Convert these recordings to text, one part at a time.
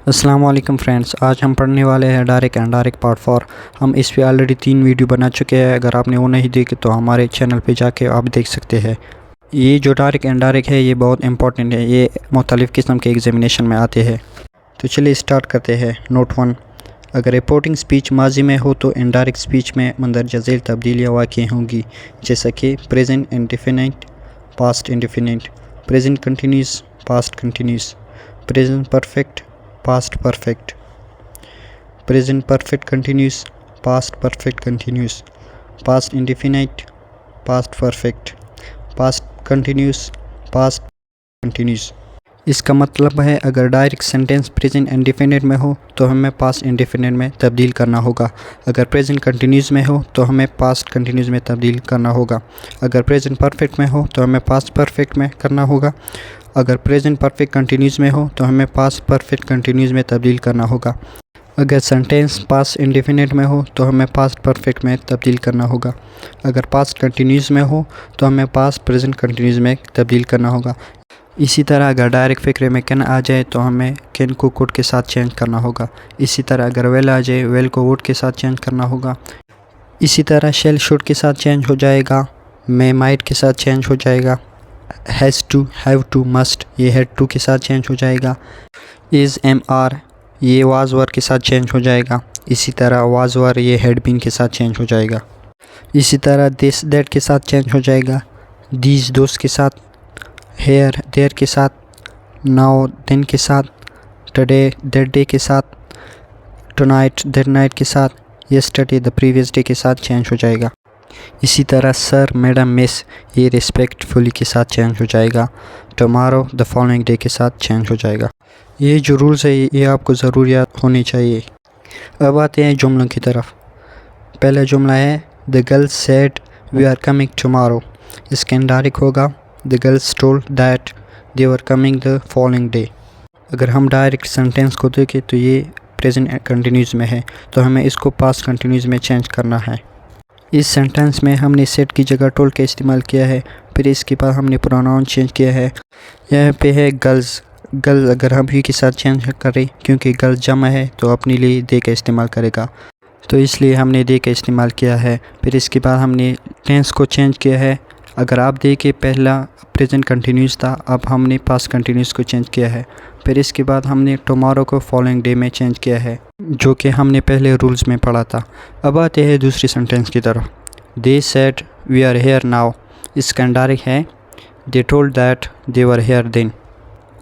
अस्सलाम वालेकुम फ्रेंड्स, आज हम पढ़ने वाले हैं डायरेक्ट एंड डायरेक्ट पार्ट 4। हम इस पे ऑलरेडी 3 वीडियो बना चुके हैं। अगर आपने वो नहीं देखे तो हमारे चैनल पे जाके आप देख सकते हैं। ये जो डायरेक्ट एंड डायरेक्ट है ये बहुत इंपॉर्टेंट है, ये मुख्तलिफ़ किस्म के एग्जामिनेशन में आते हैं। तो चलिए स्टार्ट करते हैं। नोट 1, अगर रिपोर्टिंग स्पीच माजी में हो तो इनडायरेक्ट स्पीच में मंदरजा झेल तब्दीलियाँ वाक़ई होंगी, जैसा कि present indefinite, past indefinite, present continuous, past continuous, present perfect, past perfect, present perfect continuous, past perfect continuous, past indefinite, past perfect, past continuous, past continuous। इसका मतलब है अगर डायरेक्ट सेंटेंस प्रेजेंट इंडेफिनिट में हो तो हमें पास्ट इंडेफिनिट में तब्दील करना होगा। अगर प्रेजेंट कंटिन्यूस में हो तो हमें पास्ट कंटिन्यूस में तब्दील करना होगा। अगर प्रेजेंट परफेक्ट में हो तो हमें पास्ट परफेक्ट में करना होगा। अगर प्रेजेंट परफेक्ट कंटिन्यूस में हो तो हमें पास्ट परफेक्ट कंटिन्यूस में तब्दील करना होगा। अगर सेंटेंस पास्ट इंडेफिनिट में हो तो हमें पास्ट परफेक्ट में तब्दील करना होगा। अगर पास्ट कंटिन्यूस में हो तो हमें पास्ट प्रेजेंट कंटिन्यूस में तब्दील करना होगा। इसी तरह अगर डायरेक्ट फ़िक्रे में कैन आ जाए तो हमें कैन को कुड के साथ चेंज करना होगा। इसी तरह अगर वेल आ जाए वेल को वुड के साथ चेंज करना होगा। इसी तरह शेल शुड के साथ चेंज हो जाएगा, मे माइट के साथ चेंज हो जाएगा, has to, have to, must ये हैड टू के साथ चेंज हो जाएगा। इज़, एम, आर ये वाज वर के साथ चेंज हो जाएगा। इसी तरह वाज वर ये हैड बीन के साथ चेंज हो जाएगा। इसी तरह दिस दैट के साथ चेंज हो जाएगा, दीज दोस्त के साथ, हेयर देयर के साथ, नाउ देन के साथ, टुडे दैट डे के साथ, टुनाइट दैट नाइट के साथ, यस्टरडे द प्रीवियस डे के साथ चेंज हो जाएगा। इसी तरह सर, मैडम, मिस ये रिस्पेक्टफुली के साथ चेंज हो जाएगा। टुमारो द फॉलोइंग डे के साथ चेंज हो जाएगा। ये जो रूल्स है ये आपको ज़रूरियात होनी चाहिए। अब आते हैं जुमलों की तरफ। पहला जुमला है the girls said we are coming tomorrow. इसका इंडायरेक्ट होगा the girls told that they were coming the following day. अगर हम डायरेक्ट सेंटेंस को देखें तो ये प्रेजेंट कंटिन्यूस में है, तो हमें इसको पास्ट कंटिन्यूस में चेंज करना है। इस सेंटेंस में हमने सेट की जगह टोल्ड का इस्तेमाल किया है, फिर इसके बाद हमने प्रोनाउन चेंज किया है। यहाँ पे है गर्ल्स, गर्ल अगर हम ही के साथ चेंज करें क्योंकि गर्ल्स जमा है तो अपने लिए दे का इस्तेमाल करेगा, तो इसलिए हमने दे का इस्तेमाल किया है। फिर इसके बाद हमने टेंस को चेंज किया है। अगर आप देखें पहला प्रेजेंट कंटिन्यूस था, अब हमने पास्ट कंटिन्यूस को चेंज किया है। फिर इसके बाद हमने टुमारो को फॉलोइंग डे में चेंज किया है, जो कि हमने पहले रूल्स में पढ़ा था। अब आते हैं दूसरी सेंटेंस की तरफ। They said we are here now. इसका डायरेक्ट है they told that they were here then.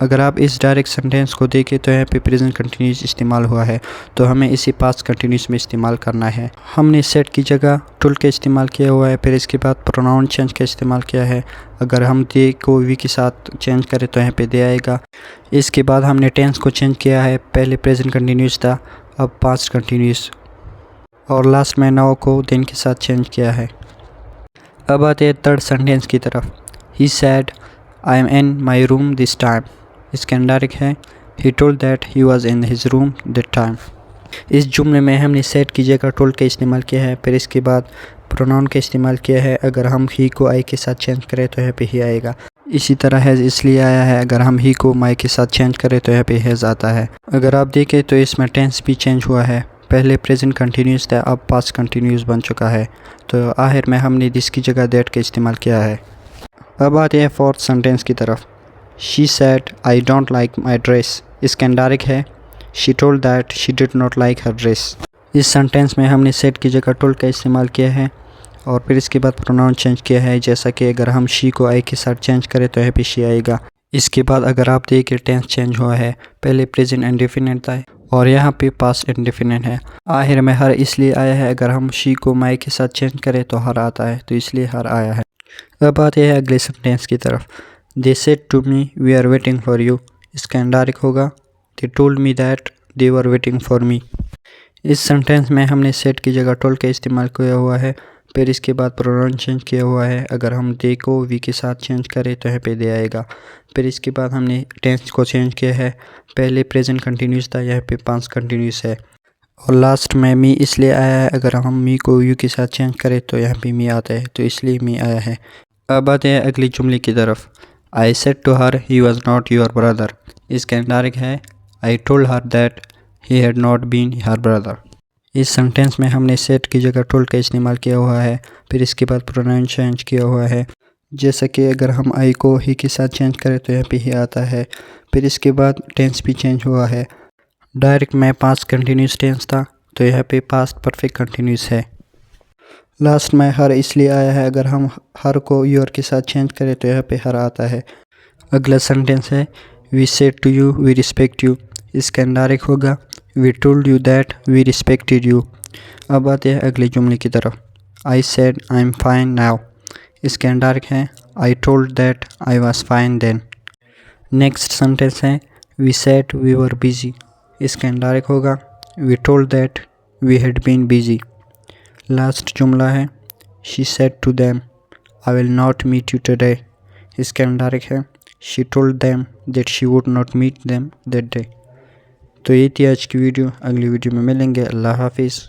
अगर आप इस डायरेक्ट सेंटेंस को देखें तो यहाँ पे प्रेजेंट कंटिन्यूस इस्तेमाल हुआ है, तो हमें इसे पास्ट कंटिन्यूस में इस्तेमाल करना है। हमने सेट की जगह टुल का इस्तेमाल किया हुआ है, फिर इसके बाद प्रोनाउन चेंज का इस्तेमाल किया है। अगर हम दे को वी के साथ चेंज करें तो यहाँ पे दे आएगा। इसके बाद हमने टेंस को चेंज किया है, पहले प्रेजेंट कंटिन्यूस था अब पास्ट कंटिन्यूस, और लास्ट में नाउ को देन के साथ चेंज किया है। अब आते हैं थर्ड सेंटेंस की तरफ। He said I am in my room this time. इसका डायरेक्ट है he told that he was in his room that time. इस जुमले में हमने सेट की जगह टोल्ड का इस्तेमाल किया है, फिर इसके बाद प्रोनाउन का इस्तेमाल किया है। अगर हम ही को आई के साथ चेंज करें तो यहाँ पे ही आएगा। इसी तरह हैज़ इसलिए आया है, अगर हम ही को माई के साथ चेंज करें तो यहाँ पे हैज़ आता है। अगर आप देखें तो इसमें टेंस भी चेंज हुआ है, पहले प्रेजेंट कंटिन्यूस था अब पास्ट कंटिन्यूस बन चुका है, तो आखिर में हमने दिस की जगह दैट का इस्तेमाल किया है। अब आते हैं फोर्थ सेंटेंस की तरफ। She said I don't like my dress. इसका डायरेक्ट है she told that she did not like her dress. इस सेंटेंस में हमने सेड की जगह टोल्ड का इस्तेमाल किया है और फिर इसके बाद प्रोनाउन चेंज किया है, जैसा कि अगर हम शी को आई के साथ चेंज करें तो यहाँ पे शी आएगा। इसके बाद अगर आप देखें टेंस चेंज हुआ है, पहले प्रेजेंट इंडेफिनिट था और यहाँ पे पास्ट इंडेफिनिट है। आखिर में हर इसलिए आया है, अगर हम शी को माई के साथ चेंज करें तो हर आता है, तो इसलिए हर आया है। अब आते हैं अगले सेंटेंस की तरफ। They said to me we are waiting for you. इसका डायरेक्ट होगा they told me that they were waiting for me. इस सेंटेंस में हमने सेड की जगह टोल्ड का इस्तेमाल किया हुआ है, फिर इसके बाद प्रोनाउन चेंज किया हुआ है। अगर हम दे को वी के साथ चेंज करें तो यहाँ पे दे आएगा। फिर इसके बाद हमने टेंस को चेंज किया है, पहले प्रेजेंट कंटिन्यूस था यहाँ पे पास्ट कंटिन्यूस है, और लास्ट में मी इसलिए आया है, अगर हम मी को यू के साथ चेंज करें तो यहाँ पे मी आता है, तो इसलिए मी आया है। अब आते हैं अगली जुमले की तरफ। I said to her he was not your brother. इसका डायरेक्ट है I told her that he had not been her brother. इस सेंटेंस में हमने सेड की जगह टोल्ड का इस्तेमाल किया हुआ है, फिर इसके बाद प्रोनाउन चेंज किया हुआ है। जैसा कि अगर हम आई को ही के साथ चेंज करें तो यहाँ पे ही आता है। फिर इसके बाद टेंस भी चेंज हुआ है। डायरेक्ट में पास्ट कंटिन्यूस टेंस था तो यहाँ पे पास्ट परफेक्ट कंटिन्यूस है। लास्ट में हर इसलिए आया है, अगर हम हर को योर के साथ चेंज करें तो यहाँ पे हर आता है। अगला सेंटेंस है we said to you we respect you. इसका डायरेक्ट होगा we told you that we respected you. अब आते हैं अगले जुमले की तरफ। I said I am fine now. इसका डायरेक्ट है I told that I was fine then. Next sentence है we said we were busy. इसका डायरेक्ट होगा we told that we had been busy. Last जुमला है she said to them I will not meet you today. इसका direct है she told them that she would not meet them that day. तो ये थी आज की वीडियो। अगली वीडियो में मिलेंगे। अल्लाह हाफिज़।